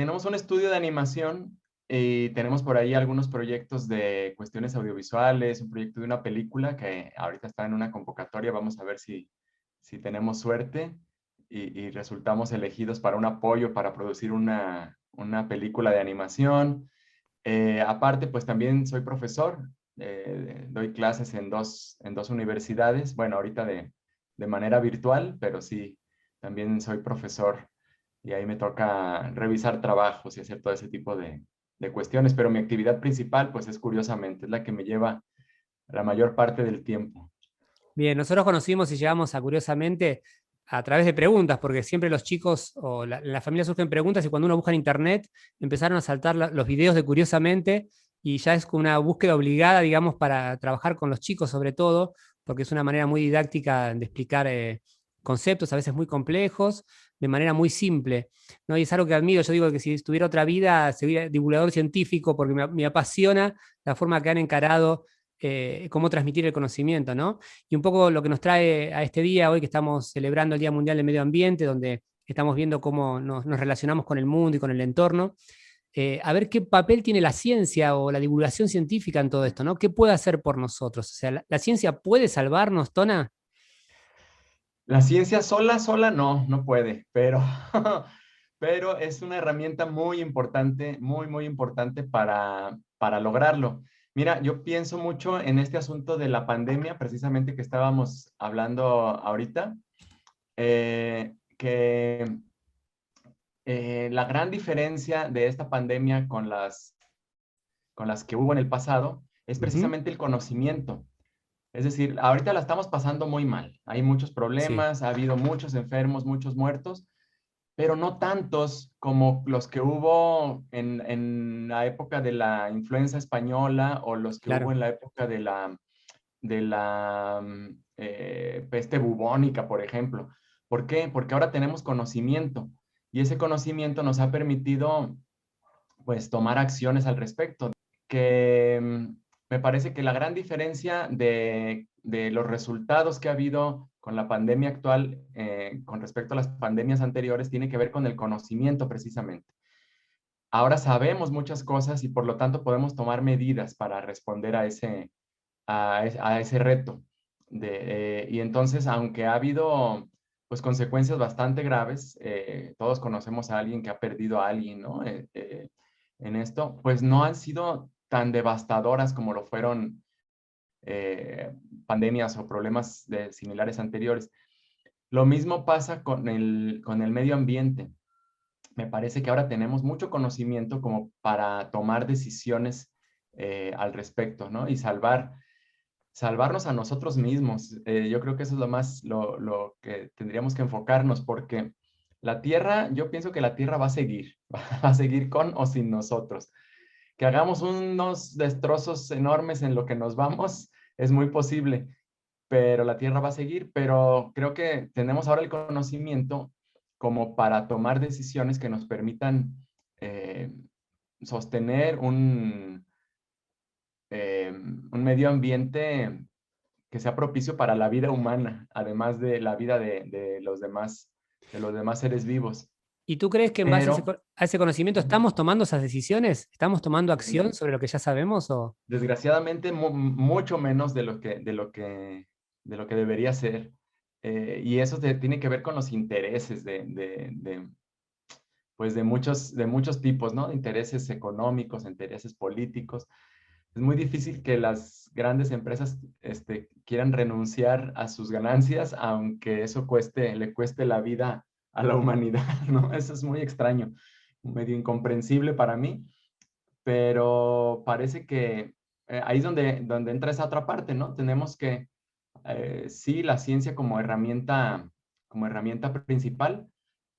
tenemos un estudio de animación y tenemos por ahí algunos proyectos de cuestiones audiovisuales, un proyecto de una película que ahorita está en una convocatoria. Vamos a ver si tenemos suerte y resultamos elegidos para un apoyo para producir una película de animación. Aparte, pues también soy profesor, doy clases en dos universidades, bueno, ahorita de manera virtual, pero sí, también soy profesor y ahí me toca revisar trabajos y hacer todo ese tipo de cuestiones, pero mi actividad principal, pues es curiosamente, es la que me lleva la mayor parte del tiempo. Bien, nosotros conocimos y llegamos a Curiosamente a través de preguntas, porque siempre los chicos o la familia surgen preguntas y cuando uno busca en internet empezaron a saltar los videos de Curiosamente y ya es una búsqueda obligada, digamos, para trabajar con los chicos sobre todo, porque es una manera muy didáctica de explicar conceptos a veces muy complejos de manera muy simple, ¿no? Y es algo que admiro. Yo digo que si tuviera otra vida sería divulgador científico porque me apasiona la forma que han encarado cómo transmitir el conocimiento, ¿no? Y un poco lo que nos trae a este día, hoy que estamos celebrando el Día Mundial del Medio Ambiente, donde estamos viendo cómo nos relacionamos con el mundo y con el entorno, a ver qué papel tiene la ciencia o la divulgación científica en todo esto, ¿no? ¿Qué puede hacer por nosotros? O sea, ¿la ciencia puede salvarnos, Tona? La ciencia sola no puede, pero, pero es una herramienta muy importante, muy importante para lograrlo. Mira, yo pienso mucho en este asunto de la pandemia, precisamente que estábamos hablando ahorita, que la gran diferencia de esta pandemia con las que hubo en el pasado es Uh -huh. precisamente el conocimiento. Es decir, ahorita la estamos pasando muy mal. Hay muchos Sí, problemas, ha habido muchos enfermos, muchos muertos, pero no tantos como los que hubo en la época de la influenza española o los que hubo claro. en la época de peste bubónica, por ejemplo. ¿Por qué? Porque ahora tenemos conocimiento y ese conocimiento nos ha permitido pues tomar acciones al respecto. Que me parece que la gran diferencia de los resultados que ha habido con la pandemia actual con respecto a las pandemias anteriores tiene que ver con el conocimiento precisamente. Ahora sabemos muchas cosas y por lo tanto podemos tomar medidas para responder a ese reto. Y entonces, aunque ha habido pues consecuencias bastante graves, todos conocemos a alguien que ha perdido a alguien, ¿no? En esto, pues no han sido tan devastadoras como lo fueron eh, pandemias o problemas similares anteriores. Lo mismo pasa con el medio ambiente. Me parece que ahora tenemos mucho conocimiento como para tomar decisiones al respecto, ¿no? Y salvarnos a nosotros mismos. Yo creo que eso es lo que tendríamos que enfocarnos, porque la Tierra, yo pienso que la Tierra va a seguir, va a seguir con o sin nosotros. Que hagamos unos destrozos enormes en lo que nos vamos, es muy posible, pero la Tierra va a seguir, pero creo que tenemos ahora el conocimiento como para tomar decisiones que nos permitan eh, sostener un medio ambiente que sea propicio para la vida humana, además de la vida de los demás seres vivos. ¿Y tú crees que en base a Pero a ese conocimiento estamos tomando esas decisiones? ¿Estamos tomando acción sobre lo que ya sabemos? O... desgraciadamente mucho menos de lo que debería ser. Y eso tiene que ver con los intereses pues de muchos tipos, ¿no? Intereses económicos, intereses políticos. Es muy difícil que las grandes empresas quieran renunciar a sus ganancias, aunque eso le cueste la vida a la humanidad, ¿no? Eso es muy extraño, medio incomprensible para mí, pero parece que ahí es donde entra esa otra parte, ¿no? Tenemos que, sí, la ciencia como herramienta principal,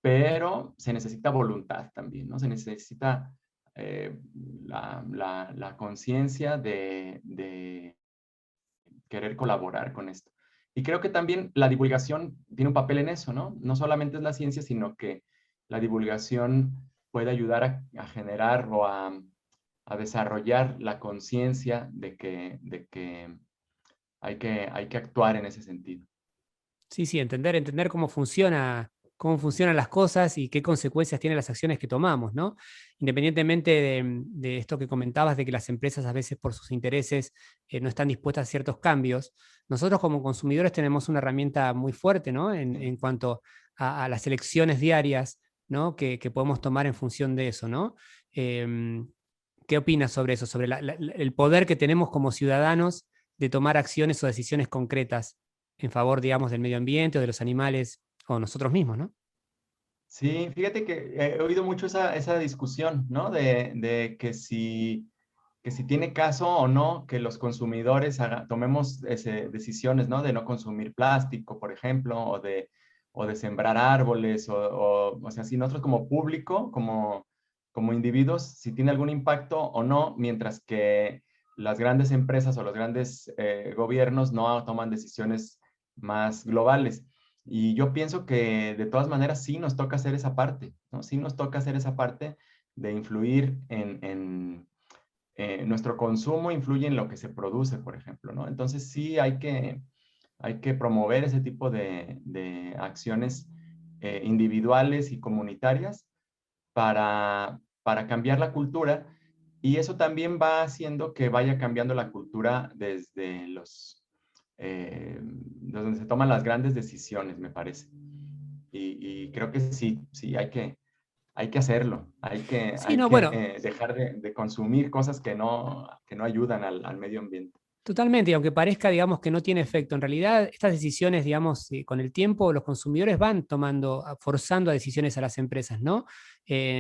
pero se necesita voluntad también, ¿no? Se necesita eh, la conciencia de querer colaborar con esto. Y creo que también la divulgación tiene un papel en eso, ¿no? No solamente es la ciencia, sino que la divulgación puede ayudar a generar o a desarrollar la conciencia de que hay que actuar en ese sentido. Sí, sí, entender cómo funciona cómo funcionan las cosas y qué consecuencias tienen las acciones que tomamos, ¿no? Independientemente de esto que comentabas, de que las empresas a veces por sus intereses no están dispuestas a ciertos cambios, nosotros como consumidores tenemos una herramienta muy fuerte, ¿no? En cuanto a las elecciones diarias, ¿no? Que podemos tomar en función de eso, ¿no? Em, ¿Qué opinas sobre eso? Sobre el poder que tenemos como ciudadanos de tomar acciones o decisiones concretas en favor, digamos, del medio ambiente o de los animales o nosotros mismos, ¿no? Sí, fíjate que he oído mucho esa discusión, ¿no? De que si tiene caso o no que los consumidores tomemos decisiones, ¿no? De no consumir plástico, por ejemplo, o de sembrar árboles, o sea, si nosotros como público, como individuos, si tiene algún impacto o no, mientras que las grandes empresas o los grandes gobiernos no toman decisiones más globales. Y yo pienso que de todas maneras sí nos toca hacer esa parte, ¿no? Sí nos toca hacer esa parte de influir nuestro consumo influye en lo que se produce, por ejemplo, ¿no? Entonces sí hay que promover ese tipo de acciones individuales y comunitarias para cambiar la cultura, y eso también va haciendo que vaya cambiando la cultura desde donde se toman las grandes decisiones, me parece. Y creo que sí, sí, hay que hacerlo, hay que, Sí, hay no, que bueno, dejar de consumir cosas que no ayudan al medio ambiente. totalmente, y aunque parezca, digamos, que no tiene efecto, en realidad estas decisiones, digamos, con el tiempo los consumidores van tomando, forzando a decisiones a las empresas, ¿no?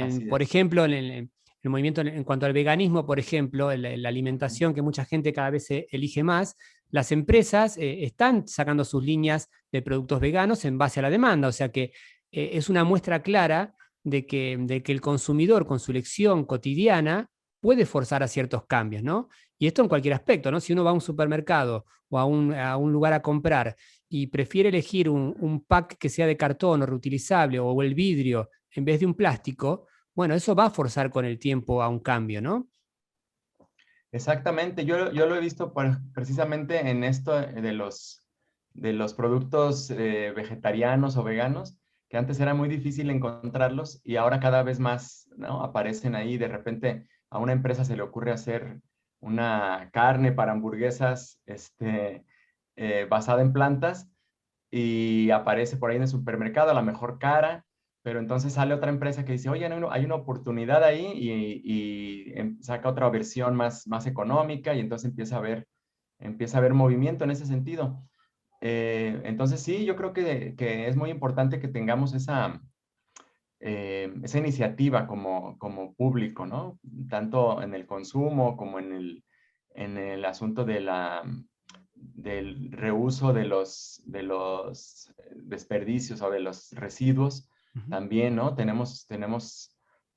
Así Por es. ejemplo, el movimiento en cuanto al veganismo, por ejemplo, la alimentación que mucha gente cada vez elige más, las empresas están sacando sus líneas de productos veganos en base a la demanda, o sea que es una muestra clara de que el consumidor con su elección cotidiana puede forzar a ciertos cambios, ¿no? Y esto en cualquier aspecto, ¿no? Si uno va a un supermercado o a un lugar a comprar y prefiere elegir un pack que sea de cartón o reutilizable o el vidrio en vez de un plástico, bueno, eso va a forzar con el tiempo a un cambio, ¿no? Exactamente, yo lo he visto precisamente en esto de los productos vegetarianos o veganos, que antes era muy difícil encontrarlos y ahora cada vez más, ¿no? Aparecen ahí. De repente a una empresa se le ocurre hacer una carne para hamburguesas basada en plantas, y aparece por ahí en el supermercado a la mejor cara, pero entonces sale otra empresa que dice, oye, hay una oportunidad ahí, y saca otra versión más económica, y entonces empieza a haber movimiento en ese sentido. Entonces sí, yo creo que es muy importante que tengamos esa iniciativa como público, ¿no? Tanto en el consumo como en el asunto del reuso de los desperdicios o de los residuos Ujú. también, ¿no?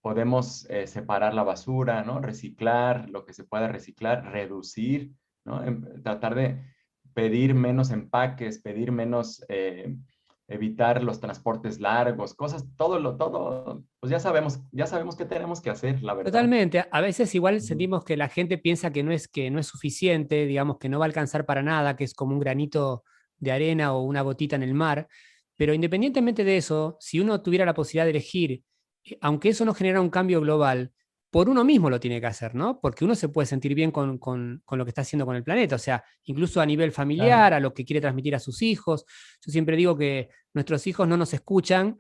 Podemos separar la basura, ¿no? Reciclar lo que se pueda reciclar, reducir, ¿no? Tratar de pedir menos empaques, pedir menos, evitar los transportes largos, cosas, todo, pues ya sabemos qué tenemos que hacer, la verdad. Totalmente. A veces igual Ujú. sentimos que la gente piensa que no es suficiente, digamos que no va a alcanzar para nada, que es como un granito de arena o una gotita en el mar. Pero independientemente de eso, si uno tuviera la posibilidad de elegir, aunque eso no genera un cambio global, por uno mismo lo tiene que hacer, ¿no? Porque uno se puede sentir bien con lo que está haciendo con el planeta, o sea, incluso a nivel Claro. familiar, a lo que quiere transmitir a sus hijos. Yo siempre digo que nuestros hijos no nos escuchan,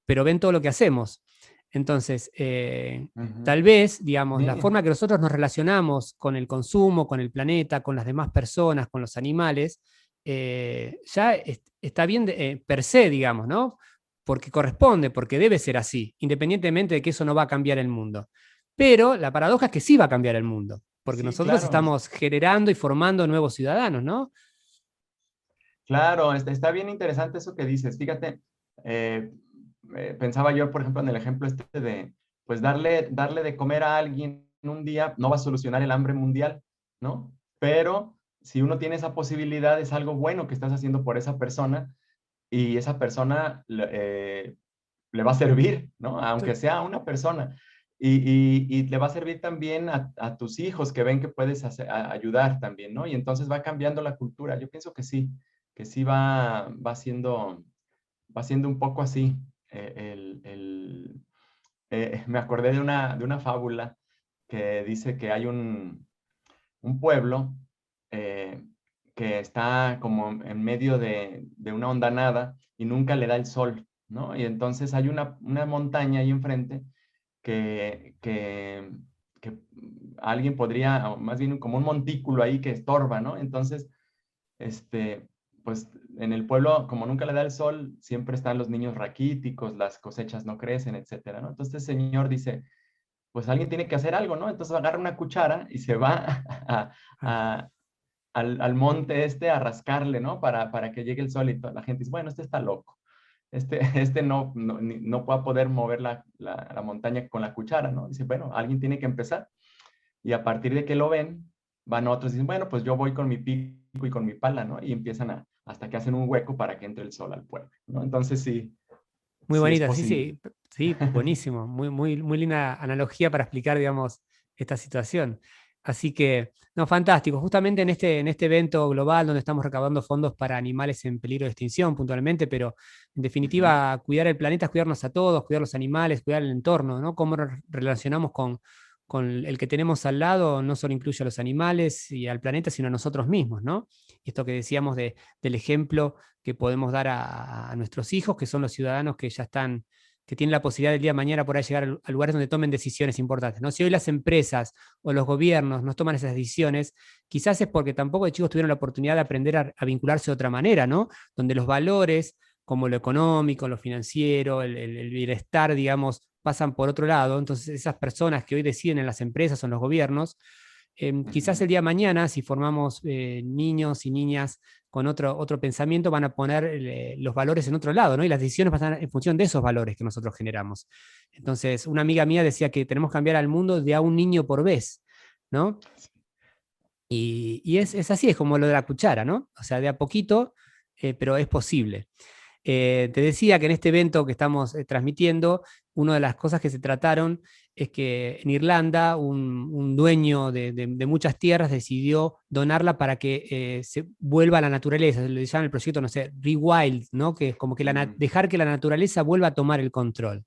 pero ven todo lo que hacemos. Entonces, Ujú. tal vez, digamos, la Sí, forma que nosotros nos relacionamos con el consumo, con el planeta, con las demás personas, con los animales, ya está bien per se, digamos, ¿no? Porque corresponde, porque debe ser así, independientemente de que eso no va a cambiar el mundo. Pero la paradoja es que sí va a cambiar el mundo, porque sí, nosotros claro. estamos generando y formando nuevos ciudadanos, ¿no? Claro, está bien interesante eso que dices. Fíjate, eh, pensaba yo, por ejemplo, en el ejemplo pues darle de comer a alguien un día no va a solucionar el hambre mundial, ¿no? Pero si uno tiene esa posibilidad, es algo bueno que estás haciendo por esa persona, y esa persona le va a servir, ¿no? Aunque sea una persona. Y le va a servir también a tus hijos, que ven que puedes ayudar también, ¿no? Y entonces va cambiando la cultura. Yo pienso que sí va siendo un poco así. me acordé de una fábula que dice que hay un pueblo eh, que está como en medio de una hondanada y nunca le da el sol, ¿no? Y entonces hay una montaña ahí enfrente que, que, que alguien podría, o más bien como un montículo ahí que estorba, ¿no? Entonces, este, pues en el pueblo, como nunca le da el sol, siempre están los niños raquíticos, las cosechas no crecen, etcétera, ¿no? Entonces el señor dice, pues alguien tiene que hacer algo, ¿no? Entonces agarra una cuchara y se va Ah, al monte este a rascarle, ¿no? Para que llegue el sol y toda la gente dice, bueno, este está loco. Este no va a poder mover la montaña con la cuchara, ¿no? Dice, bueno, alguien tiene que empezar. Y a partir de que lo ven, van otros y dicen, bueno, pues yo voy con mi pico y con mi pala, ¿no? Y empiezan hasta que hacen un hueco para que entre el sol al pueblo, ¿no? Entonces sí, muy sí es bonita, sí, posible. sí, sí, buenísimo, muy, muy, muy linda analogía para explicar, digamos, esta situación. Así que, no, fantástico. Justamente en este evento global donde estamos recaudando fondos para animales en peligro de extinción puntualmente, pero en Ujú. definitiva, cuidar el planeta es cuidarnos a todos, cuidar los animales, cuidar el entorno, ¿no? Cómo nos relacionamos con el que tenemos al lado, no solo incluye a los animales y al planeta, sino a nosotros mismos, ¿no? Y esto que decíamos del ejemplo que podemos dar a nuestros hijos, que son los ciudadanos que ya están, que tienen la posibilidad del día de mañana por ahí llegar a lugares donde tomen decisiones importantes, ¿no? Si hoy las empresas o los gobiernos no toman esas decisiones, quizás es porque tampoco de chicos tuvieron la oportunidad de aprender a vincularse de otra manera, ¿no? Donde los valores, como lo económico, lo financiero, el bienestar, digamos, pasan por otro lado. Entonces, esas personas que hoy deciden en las empresas o en los gobiernos, quizás Ujú. el día de mañana, si formamos niños y niñas con otro pensamiento, van a poner los valores en otro lado, ¿no? Y las decisiones pasan en función de esos valores que nosotros generamos. Entonces, una amiga mía decía que tenemos que cambiar al mundo de a un niño por vez, ¿no? Y es así, es como lo de la cuchara, ¿no? O sea, de a poquito, pero es posible. Te decía que en este evento que estamos transmitiendo, una de las cosas que se trataron es que en Irlanda un dueño de muchas tierras decidió donarla para que se vuelva a la naturaleza. Le llaman el proyecto, no sé, Rewild, ¿no? Que es como que Mm, dejar que la naturaleza vuelva a tomar el control.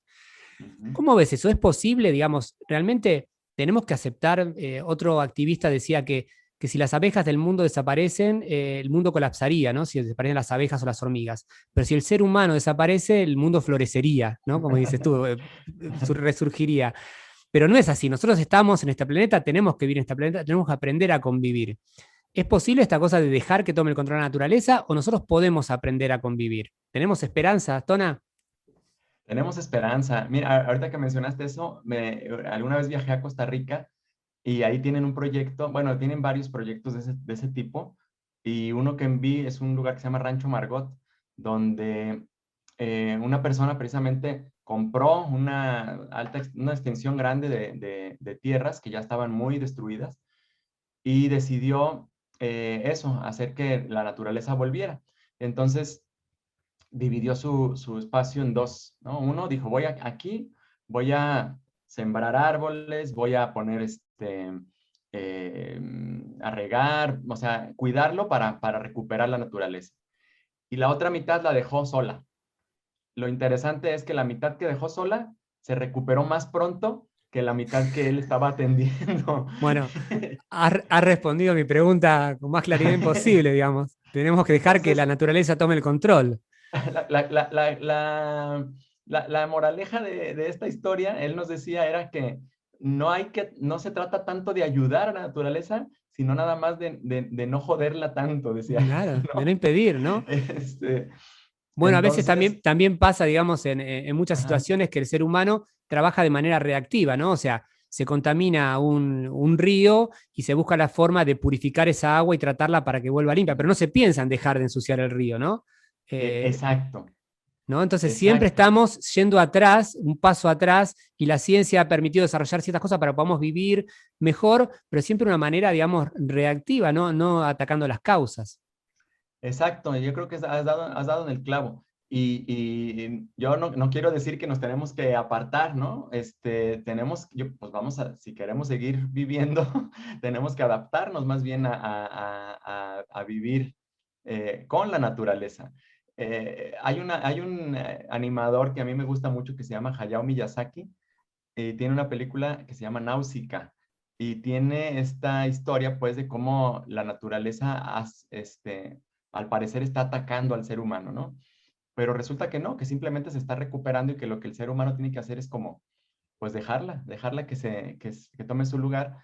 ujú. ¿Cómo ves eso? ¿Es posible? Digamos, realmente tenemos que aceptar, otro activista decía que si las abejas del mundo desaparecen, el mundo colapsaría, ¿no? Si desaparecen las abejas o las hormigas. Pero si el ser humano desaparece, el mundo florecería, ¿no? Como dices tú, resurgiría. Pero no es así. Nosotros estamos en este planeta, tenemos que vivir en este planeta, tenemos que aprender a convivir. ¿Es posible esta cosa de dejar que tome el control de la naturaleza o nosotros podemos aprender a convivir? ¿Tenemos esperanza, Tona? Tenemos esperanza. Mira, ahorita que mencionaste eso, alguna vez viajé a Costa Rica y ahí tienen un proyecto, bueno, tienen varios proyectos de ese tipo, y uno que vi es un lugar que se llama Rancho Margot, donde una persona precisamente compró una extensión grande de tierras que ya estaban muy destruidas y decidió eso, hacer que la naturaleza volviera. Entonces, dividió su espacio en dos, ¿no? Uno dijo, aquí, voy a sembrar árboles, voy a poner eh, a regar, o sea, cuidarlo para recuperar la naturaleza. Y la otra mitad la dejó sola. Lo interesante es que la mitad que dejó sola se recuperó más pronto que la mitad que él estaba atendiendo. Bueno, has respondido mi pregunta con más claridad imposible, digamos. Tenemos que dejar que la Entonces, naturaleza tome el control. la, la, la, la, la, la moraleja de esta historia, él nos decía, era que no se trata tanto de ayudar a la naturaleza, sino nada más de no joderla tanto, decía, Claro, de no ¿no? impedir, ¿no? Este, Bueno, a veces entonces, también pasa, digamos, en muchas ajá, situaciones que el ser humano trabaja de manera reactiva, ¿no? O sea, se contamina un río y se busca la forma de purificar esa agua y tratarla para que vuelva limpia, pero no se piensa en dejar de ensuciar el río, ¿no? Eh, exacto, ¿No? Entonces siempre exacto. estamos yendo atrás, un paso atrás, y la ciencia ha permitido desarrollar ciertas cosas para que podamos vivir mejor, pero siempre de una manera, digamos, reactiva, ¿no? No atacando las causas. Exacto, yo creo que has dado en el clavo. Y yo no quiero decir que nos tenemos que apartar, ¿no? Pues vamos si queremos seguir viviendo, tenemos que adaptarnos más bien a vivir con la naturaleza. hay un animador que a mí me gusta mucho que se llama Hayao Miyazaki y tiene una película que se llama Náusica y tiene esta historia pues de cómo la naturaleza al parecer está atacando al ser humano, ¿no? Pero resulta que no, que simplemente se está recuperando y que lo que el ser humano tiene que hacer es como pues dejarla que tome su lugar.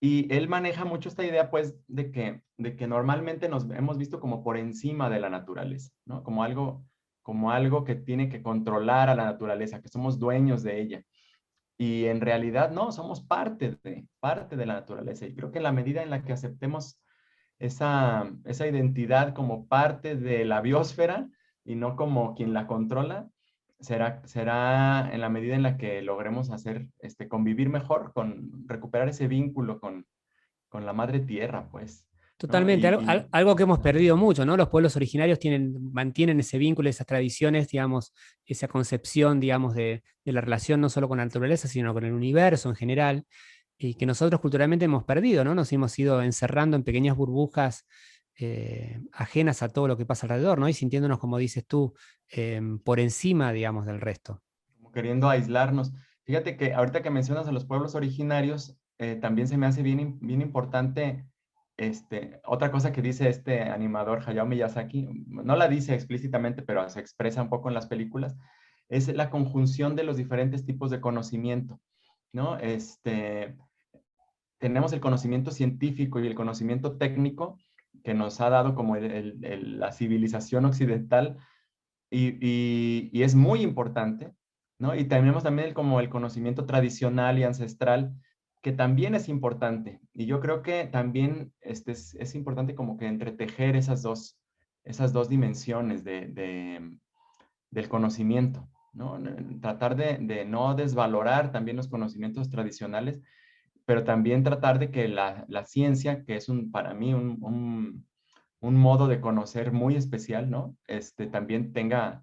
Y él maneja mucho esta idea, pues, de que normalmente nos hemos visto como por encima de la naturaleza, ¿no? Como algo que tiene que controlar a la naturaleza, que somos dueños de ella. Y en realidad no, somos parte de la naturaleza. Y creo que en la medida en la que aceptemos esa identidad como parte de la biosfera y no como quien la controla, será en la medida en la que logremos hacer, convivir mejor, recuperar ese vínculo con la madre tierra, pues, ¿no? Totalmente, algo que hemos Ajá, perdido mucho, ¿no? Los pueblos originarios mantienen ese vínculo, esas tradiciones, digamos, esa concepción, digamos, de la relación no solo con la naturaleza, sino con el universo en general, y que nosotros culturalmente hemos perdido, ¿no? Nos hemos ido encerrando en pequeñas burbujas ajenas a todo lo que pasa alrededor, ¿no? Y sintiéndonos, como dices tú, por encima, digamos, del resto. como queriendo aislarnos. Fíjate que ahorita que mencionas a los pueblos originarios, también se me hace bien importante otra cosa que dice este animador Hayao Miyazaki, no la dice explícitamente, pero se expresa un poco en las películas, es la conjunción de los diferentes tipos de conocimiento, ¿no? Tenemos el conocimiento científico y el conocimiento técnico que nos ha dado como la civilización occidental y es muy importante, ¿no? Y tenemos también como el conocimiento tradicional y ancestral, que también es importante. Y yo creo que también es importante como que entretejer esas dos dimensiones del conocimiento, ¿no? Tratar de no desvalorar también los conocimientos tradicionales, pero también tratar de que la ciencia, que es para mí un modo de conocer muy especial, ¿no? También tenga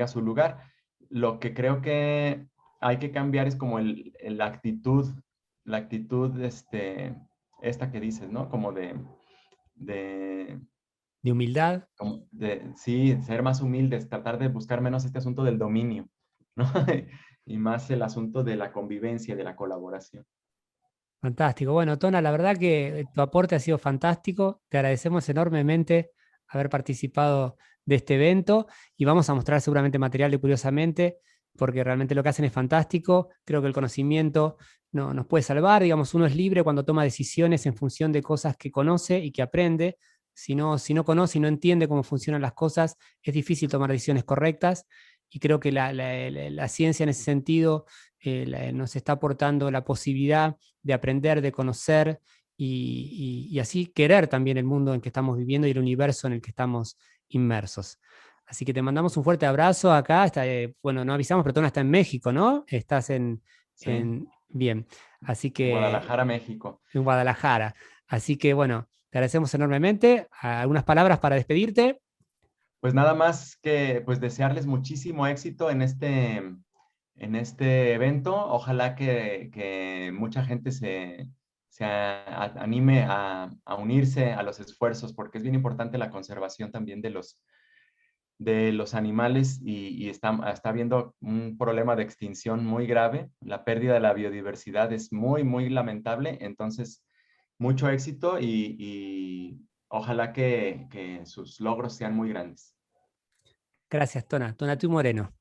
su lugar. Lo que creo que hay que cambiar es como la actitud, esta que dices, ¿no? Como de, De humildad. sí, ser más humildes, tratar de buscar menos este asunto del dominio, ¿no? Y más el asunto de la convivencia, de la colaboración. Fantástico. Bueno, Tona, la verdad que tu aporte ha sido fantástico. Te agradecemos enormemente haber participado de este evento y vamos a mostrar seguramente material de Curiosamente, porque realmente lo que hacen es fantástico. Creo que el conocimiento no, nos puede salvar. Digamos, uno es libre cuando toma decisiones en función de cosas que conoce y que aprende. Si no conoce y no entiende cómo funcionan las cosas, es difícil tomar decisiones correctas. Y creo que la ciencia en ese sentido nos está aportando la posibilidad de aprender, de conocer y así querer también el mundo en que estamos viviendo y el universo en el que estamos inmersos. Así que te mandamos un fuerte abrazo acá. Bueno, no avisamos, pero tú no estás en México, ¿no? Estás Sí, bien. Así en que Guadalajara, México. en Guadalajara. Así que bueno, te agradecemos enormemente. ¿Algunas palabras para despedirte? Pues nada más que pues desearles muchísimo éxito en este evento. Ojalá que mucha gente se anime a unirse a los esfuerzos, porque es bien importante la conservación también de los animales y está habiendo un problema de extinción muy grave. La pérdida de la biodiversidad es muy, muy lamentable. Entonces, mucho éxito y ojalá que sus logros sean muy grandes. Gracias, Tona. Tonatiuh Moreno.